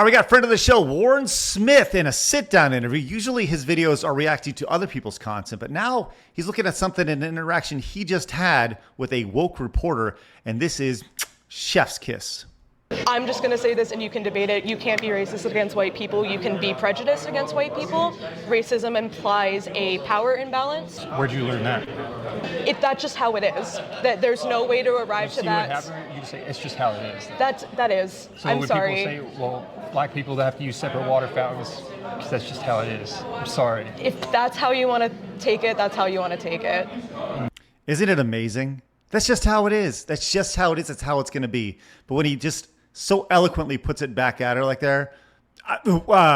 All right, we got a friend of the show, Warren Smith, in a sit-down interview. Usually his videos are reacting to other people's content, but now he's looking at something in an interaction he just had with a woke reporter, and this is chef's kiss. I'm just going to say this and you can debate it. You can't be racist against white people. You can be prejudiced against white people. Racism implies a power imbalance. Where'd you learn that? That's just how it is. That there's no way to arrive to that. What happened? You just say it's just how it is. That is. So I'm when sorry. people say, well, black people have to use separate water fountains, because that's just how it is. I'm sorry. If that's how you want to take it, that's how you want to take it. Isn't it amazing? That's just how it is. That's just how it is. That's how it's going to be. But when he just so eloquently puts it back at her like there, You don't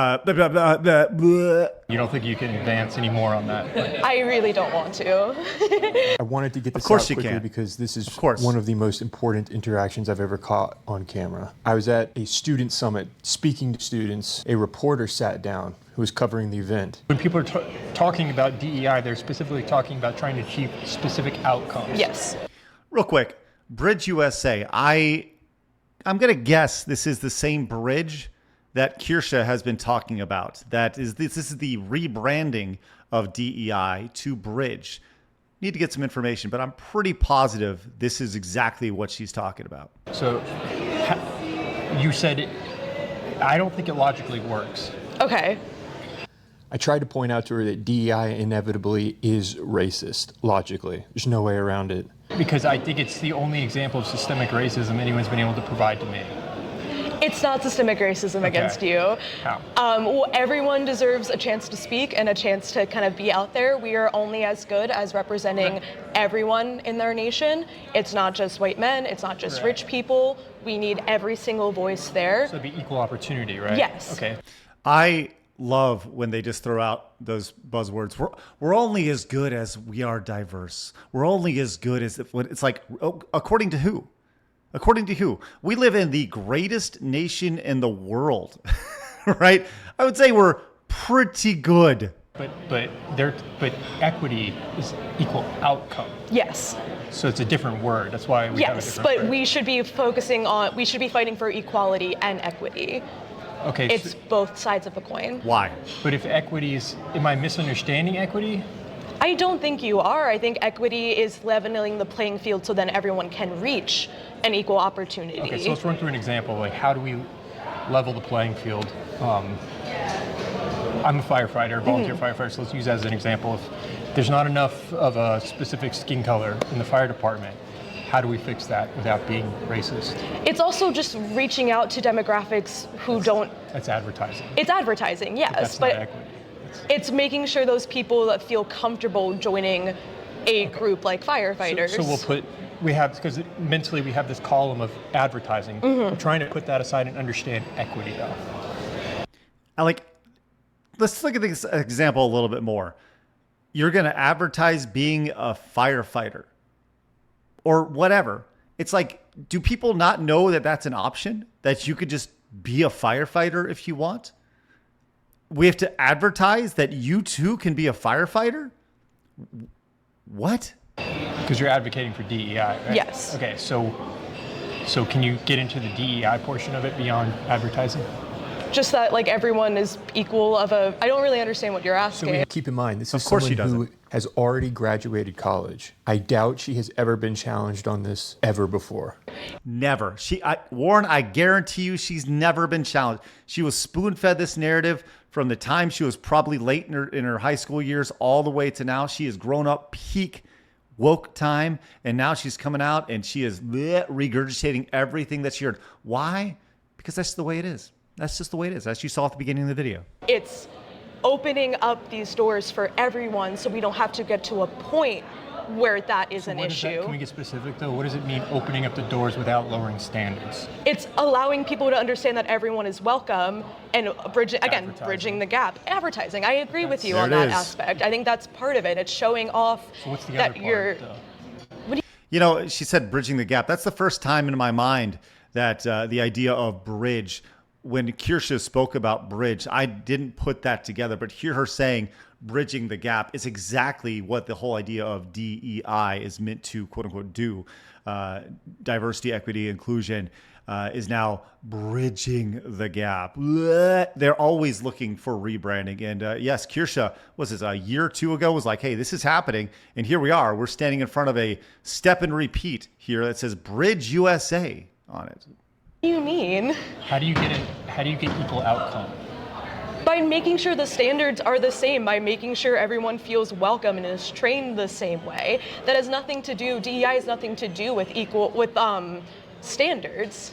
think you can advance any more on that? I really don't want to. I wanted to get this out quickly because this is one of the most important interactions I've ever caught on camera. I was at a student summit speaking to students. A reporter sat down who was covering the event. When people are talking about DEI, they're specifically talking about trying to achieve specific outcomes. Yes. Real quick, Bridge USA. I'm going to guess this is the same bridge that Kirsha has been talking about. This is the rebranding of DEI to Bridge. Need to get some information, but I'm pretty positive this is exactly what she's talking about. So you said I don't think it logically works. Okay. I tried to point out to her that DEI inevitably is racist, logically. There's no way around it. Because I think it's the only example of systemic racism anyone's been able to provide to me. It's not systemic racism against you. How? Well, everyone deserves a chance to speak and a chance to kind of be out there. We are only as good as representing everyone in their nation. It's not just white men. It's not just rich people. We need every single voice there. So it'd be equal opportunity, right? Yes. Okay. I love when they just throw out those buzzwords. We're only as good as we are diverse. We're only as good as it's like, according to who? According to who? We live in the greatest nation in the world, right? I would say we're pretty good. But equity is equal outcome. Yes. So it's a different word. That's why we have a different word. we should be we should be fighting for equality and equity. Okay. It's both sides of the coin. Why? But if equity is, am I misunderstanding equity? I don't think you are. I think equity is leveling the playing field so then everyone can reach an equal opportunity. Okay, so let's run through an example. Like, how do we level the playing field? I'm a firefighter, volunteer firefighter, so let's use that as an example. If there's not enough of a specific skin color in the fire department, how do we fix that without being racist? It's also just reaching out to demographics who don't... That's advertising. It's advertising, yes. But that's not equity. It's making sure those people that feel comfortable joining a group like firefighters. So because mentally we have this column of advertising. We're trying to put that aside and understand equity though. Let's look at this example a little bit more. You're going to advertise being a firefighter or whatever. It's like, do people not know that that's an option? That you could just be a firefighter if you want? We have to advertise that you too can be a firefighter? What? Because you're advocating for DEI, right? Yes. Okay, so can you get into the DEI portion of it beyond advertising? Just that like everyone is equal of a... I don't really understand what you're asking. Keep in mind, this is someone who has already graduated college. I doubt she has ever been challenged on this ever before. Never. Warren, I guarantee you she's never been challenged. She was spoon-fed this narrative from the time she was probably late in her high school years all the way to now. She has grown up peak woke time, and now she's coming out and she is regurgitating everything that she heard. Why? Because that's the way it is. That's just the way it is, as you saw at the beginning of the video. It's opening up these doors for everyone so we don't have to get to a point where that is an issue. Can we get specific though? What does it mean opening up the doors without lowering standards? It's allowing people to understand that everyone is welcome and bridging the gap. Advertising. I agree with you on that aspect. I think that's part of it. It's showing off that you're... You know, she said bridging the gap. That's the first time in my mind that the idea of bridge, when Kirsha spoke about bridge, I didn't put that together, but hear her saying bridging the gap is exactly what the whole idea of DEI is meant to, quote unquote, do. Diversity, equity, inclusion. is now bridging the gap. Blech. They're always looking for rebranding. And yes, Kirsha, was this a year or two ago, was like, hey, this is happening. And here we are. We're standing in front of a step and repeat here that says Bridge USA on it. What do you mean? How do you get equal outcome? By making sure the standards are the same, by making sure everyone feels welcome and is trained the same way. That has nothing to do, DEI has nothing to do with standards.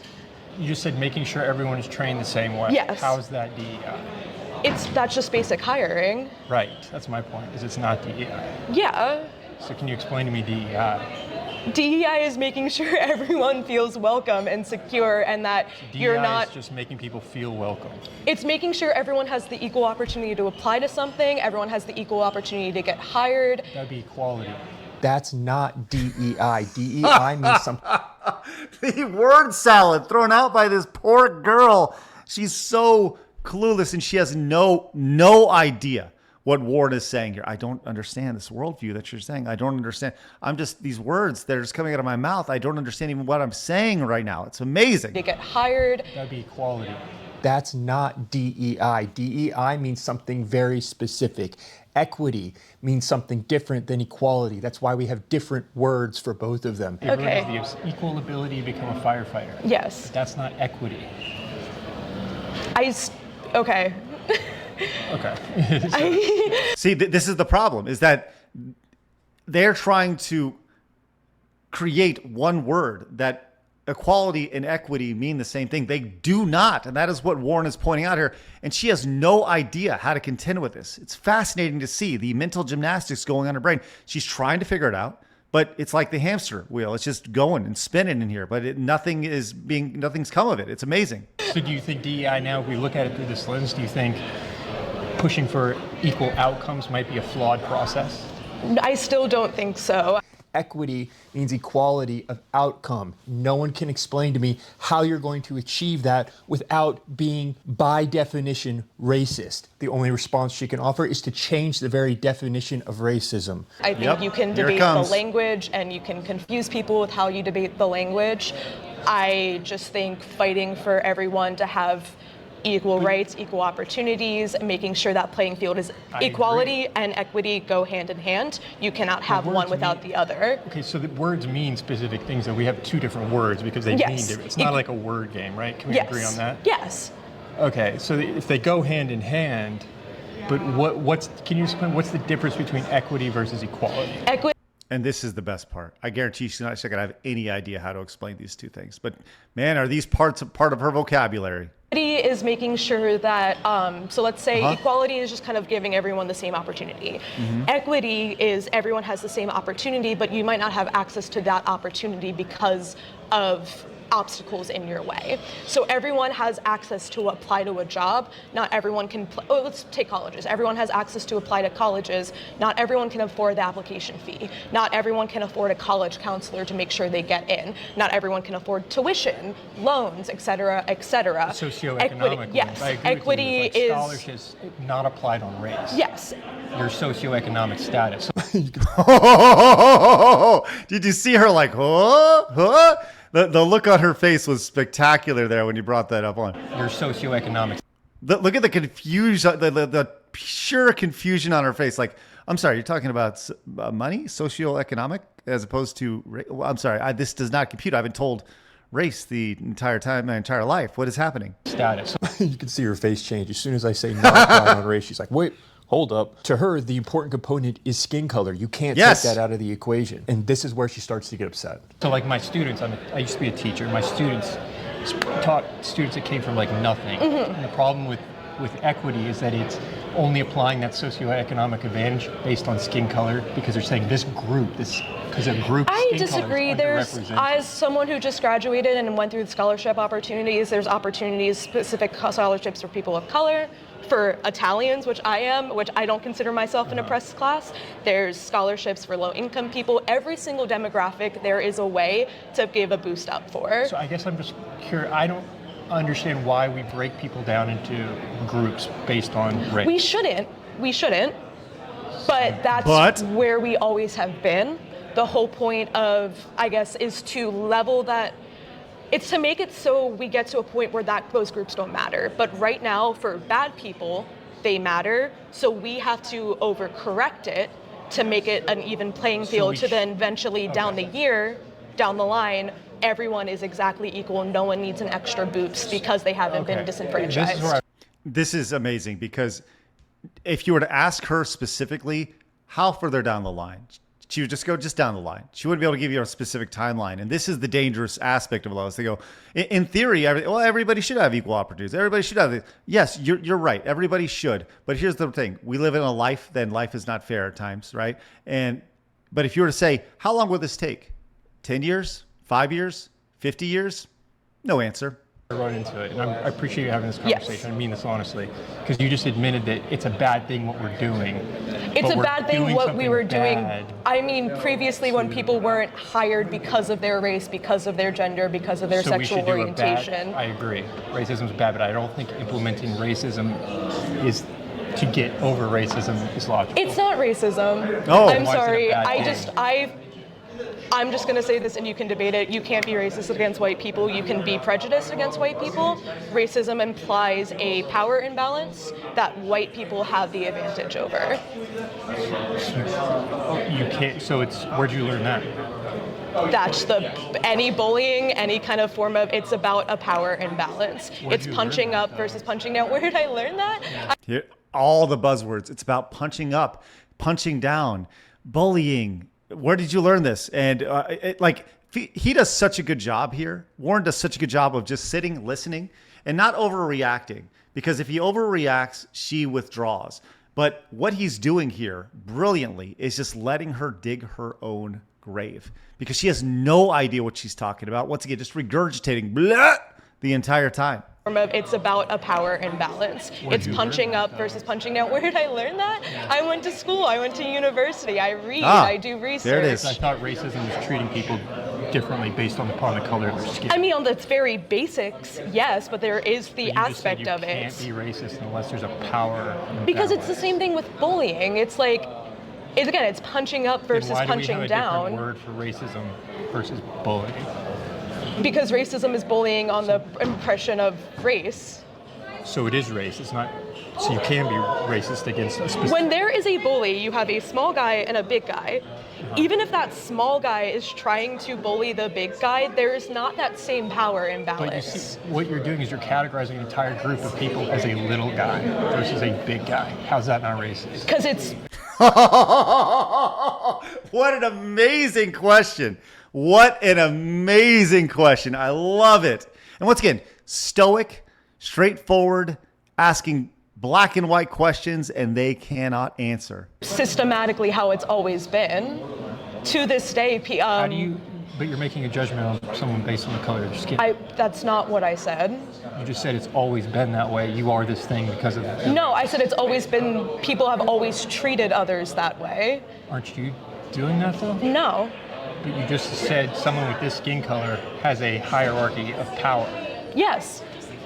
You just said making sure everyone is trained the same way. Yes. How is that DEI? That's just basic hiring. Right, that's my point, is it's not DEI. Yeah. So can you explain to me DEI? DEI is making sure everyone feels welcome and secure, and that you're not. DEI is just making people feel welcome. It's making sure everyone has the equal opportunity to apply to something, everyone has the equal opportunity to get hired. That'd be equality. That's not DEI. DEI means something. The word salad thrown out by this poor girl. She's so clueless, and she has no idea what Warren is saying here. I don't understand this worldview that you're saying. I don't understand. I'm just, these words that are just coming out of my mouth, I don't understand even what I'm saying right now. It's amazing. They get hired. That'd be equality. That's not DEI. DEI means something very specific. Equity means something different than equality. That's why we have different words for both of them. Okay. The equal ability to become a firefighter. Yes. But that's not equity. Okay. Okay. See, this is the problem, is that they're trying to create one word that equality and equity mean the same thing. They do not. And that is what Warren is pointing out here. And she has no idea how to contend with this. It's fascinating to see the mental gymnastics going on in her brain. She's trying to figure it out, but it's like the hamster wheel. It's just going and spinning in here, but nothing's come of it. It's amazing. So do you think DEI now, if we look at it through this lens, do you think pushing for equal outcomes might be a flawed process? I still don't think so. Equity means equality of outcome. No one can explain to me how you're going to achieve that without being, by definition, racist. The only response she can offer is to change the very definition of racism. I think you can debate the language and you can confuse people with how you debate the language. I just think fighting for everyone to have equal rights, equal opportunities, making sure that playing field is equality and equity go hand in hand. You cannot have one without the other. Okay, so the words mean specific things, and we have two different words because they mean different. It's not like a word game, right? Can we agree on that? Yes. Okay, so if they go hand in hand, but can you explain what's the difference between equity versus equality? Equity. And this is the best part. I guarantee she's not going to have any idea how to explain these two things. But man, are these part of her vocabulary? Equity is making sure that, so let's say equality is just kind of giving everyone the same opportunity. Equity is everyone has the same opportunity, but you might not have access to that opportunity because of obstacles in your way. So everyone has access to apply to a job. Not everyone can, let's take colleges. Everyone has access to apply to colleges. Not everyone can afford the application fee. Not everyone can afford a college counselor to make sure they get in. Not everyone can afford tuition, loans, et cetera, et cetera. Socioeconomic. Yes. I agree Equity with you. is scholarships not applied on race. Yes. Your socioeconomic status. Did you see her like, The look on her face was spectacular there when you brought that up on. Your socioeconomic. Look at the confusion, the pure confusion on her face. Like, I'm sorry, you're talking about money, socioeconomic, as opposed to, I'm sorry, this does not compute. I've been told race the entire time, my entire life. What is happening? Status. You can see her face change. As soon as I say not applied on race, she's like, wait. Hold up. To her, the important component is skin color. You can't take that out of the equation. And this is where she starts to get upset. So like my students, I used to be a teacher. My students taught students that came from like nothing. And the problem with equity is that it's only applying that socioeconomic advantage based on skin color because they're saying this group, because a group I disagree. As someone who just graduated and went through the scholarship opportunities, there's opportunities, specific scholarships for people of color, for Italians, which I am, which I don't consider myself an oppressed class. There's scholarships for low-income people. Every single demographic, there is a way to give a boost up for. So I guess I'm just curious. I don't understand why we break people down into groups based on race. We shouldn't. But that's where we always have been. The whole point of, I guess, is to level that It's to make it so we get to a point where those groups don't matter. But right now, for bad people, they matter. So we have to overcorrect it to make it an even playing field to then eventually down the line, everyone is exactly equal. No one needs an extra boost because they haven't been disenfranchised. This is amazing, because if you were to ask her specifically, how further down the line, she would just go down the line. She wouldn't be able to give you a specific timeline. And this is the dangerous aspect of all this. They go, in theory, everybody should have equal opportunities. Everybody should have it. Yes, you're right. Everybody should. But here's the thing. We live in a life, then life is not fair at times, right? But if you were to say, how long will this take? 10 years? 5 years? 50 years? No answer. I run into it, and I appreciate you having this conversation. Yes. I mean this honestly, because you just admitted that it's a bad thing what we're doing. It's a bad thing what we were doing. I mean, previously when people weren't hired because of their race, because of their gender, because of their sexual orientation. I agree. Racism is bad, but I don't think implementing racism is to get over racism is logical. It's not racism. Oh, I'm sorry. I'm just going to say this, and you can debate it. You can't be racist against white people. You can be prejudiced against white people. Racism implies a power imbalance that white people have the advantage over. You can't. So where'd you learn that? That's any bullying, any kind of form of, it's about a power imbalance. It's punching up versus punching down. Where did I learn that? Here, all the buzzwords. It's about punching up, punching down, bullying. Where did you learn this? And he does such a good job here. Warren does such a good job of just sitting, listening, and not overreacting. Because if he overreacts, she withdraws. But what he's doing here brilliantly is just letting her dig her own grave, because she has no idea what she's talking about. Once again, just regurgitating blah the entire time. It's about a power imbalance. It's punching up versus punching down. Where did I learn that? I went to school. I went to university. I read. I do research. There it is. I thought racism was treating people differently based upon the color of their skin. I mean, on the very basics, yes, but there is the aspect of it. You can't be racist unless there's a power imbalance. Because it's the same thing with bullying. It's like, it's punching up versus punching down. Why do we have a different word for racism versus bullying? Because racism is bullying on the impression of race. So it is race. It's not. So you can be racist against a specific. When there is a bully, you have a small guy and a big guy. Even if that small guy is trying to bully the big guy, there is not that same power imbalance. But you see, what you're doing is you're categorizing an entire group of people as a little guy versus a big guy. How's that not racist? Because it's. What an amazing question. What an amazing question. I love it. And once again, stoic, straightforward, asking black and white questions, and they cannot answer. Systematically how it's always been. To this day, but you're making a judgment on someone based on the color of their skin. That's not what I said. You just said it's always been that way. You are this thing because of it. No, I said it's always been, people have always treated others that way. Aren't you doing that though? No. But you just said someone with this skin color has a hierarchy of power. Yes.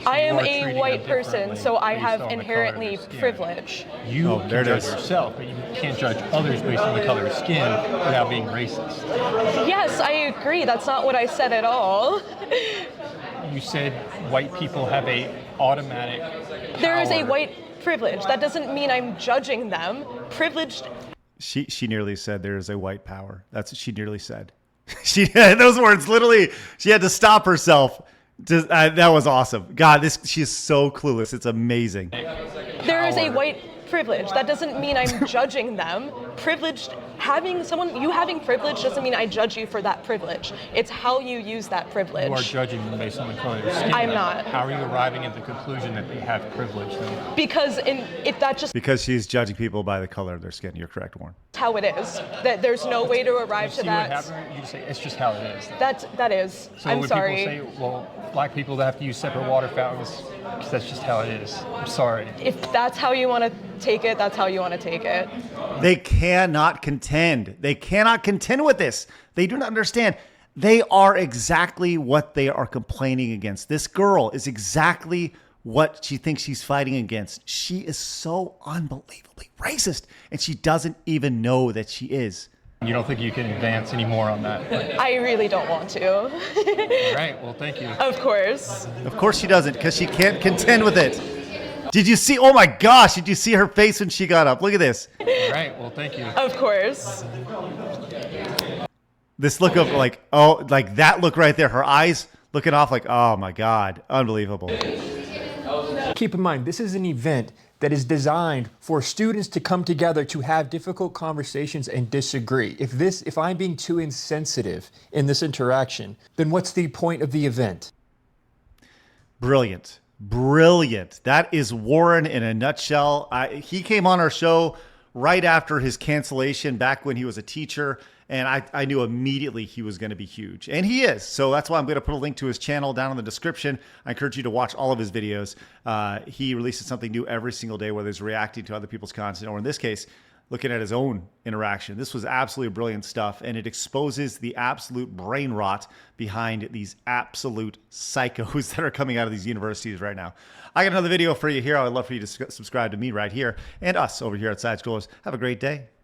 I am a white person, so I have inherently privilege. You can judge yourself, but you can't judge others based on the color of skin without being racist. Yes, I agree. That's not what I said at all. You said white people have a automatic power. There is a white privilege. That doesn't mean I'm judging them. Privileged. She nearly said there is a white power. That's what she nearly said. She those words literally. She had to stop herself. That was awesome. God, she's so clueless. It's amazing. There is a white privilege. That doesn't mean I'm judging them. Privileged, you having privilege doesn't mean I judge you for that privilege. It's how you use that privilege. You are judging them based on the color of their skin. I'm not. How are you arriving at the conclusion that they have privilege then? Because she's judging people by the color of their skin. You're correct, Warren. How it is. That there's no way to arrive to that. What happened? You just say it's just how it is. That is. So I'm when sorry. People say, well, black people have to use separate water fountains, because that's just how it is. I'm sorry. If that's how you want to take it, that's how you want to take it. They cannot contend. They cannot contend with this. They do not understand. They are exactly what they are complaining against. This girl is exactly what she thinks she's fighting against. She is so unbelievably racist, and she doesn't even know that she is. You don't think you can advance any more on that? I really don't want to. All right, well, thank you. Of course. Of course she doesn't, because she can't contend with it. Did you see, oh my gosh, did you see her face when she got up? Look at this. All right, well, thank you. Of course. This look of like, oh, like that look right there. Her eyes looking off like, oh my God, unbelievable. Keep in mind, this is an event that is designed for students to come together to have difficult conversations and disagree. If I'm being too insensitive in this interaction, then what's the point of the event? Brilliant. Brilliant. That is Warren in a nutshell. He came on our show right after his cancellation back when he was a teacher, and I knew immediately he was going to be huge. And he is. So that's why I'm going to put a link to his channel down in the description. I encourage you to watch all of his videos. He releases something new every single day, whether he's reacting to other people's content or, in this case, looking at his own interaction. This was absolutely brilliant stuff, and it exposes the absolute brain rot behind these absolute psychos that are coming out of these universities right now. I got another video for you here. I would love for you to subscribe to me right here and us over here at Side Scrollers. Have a great day.